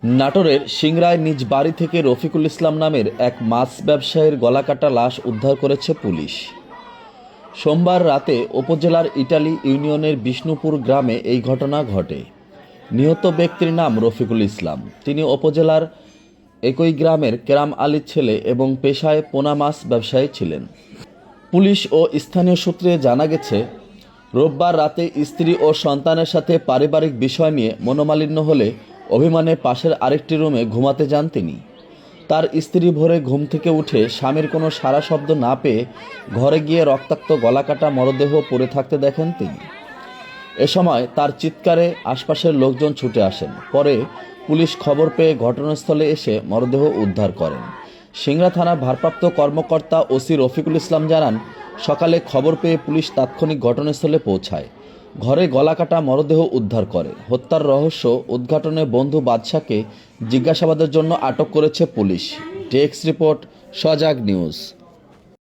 নাটোরের সিংড়ায় নিজ বাড়ি থেকে রফিকুল ইসলাম নামের এক মাছ ব্যবসায়ীর গলাকাটা লাশ উদ্ধার করেছে পুলিশ। সোমবার রাতে উপজেলার ইটালি ইউনিয়নের বিষ্ণুপুর গ্রামে এই ঘটনা ঘটে। নিহত ব্যক্তির নাম রফিকুল ইসলাম। তিনি উপজেলার একই গ্রামের কেরাম আলীর ছেলে এবং পেশায় পোনা মাছ ব্যবসায়ী ছিলেন। পুলিশ ও স্থানীয় সূত্রে জানা গেছে, রোববার রাতে স্ত্রী ও সন্তানের সাথে পারিবারিক বিষয় নিয়ে মনোমালিন্য হলে অভিমানে পাশের আরেকটি রুমে ঘুমাতে যান তিনি। তার স্ত্রী ভোরে ঘুম থেকে উঠে স্বামীর কোনো সাড়া শব্দ না পেয়ে ঘরে গিয়ে রক্তাক্ত গলাকাটা মরদেহ পড়ে থাকতে দেখেন তিনি। এ সময় তার চিৎকারে আশপাশের লোকজন ছুটে আসেন। পরে পুলিশ খবর পেয়ে ঘটনাস্থলে এসে মরদেহ উদ্ধার করেন। সিংড়া থানার ভারপ্রাপ্ত কর্মকর্তা ওসি রফিকুল ইসলাম জানান, সকালে খবর পেয়ে পুলিশ তাৎক্ষণিক ঘটনাস্থলে পৌঁছায়। ঘরে গলাকাটা মরদেহ উদ্ধার করে। হত্যার রহস্য উদ্ঘাটনে বন্ধু বাদশাকে জিজ্ঞাসাবাদের জন্য আটক করেছে পুলিশ। ডেস্ক রিপোর্ট, সজাগ নিউজ।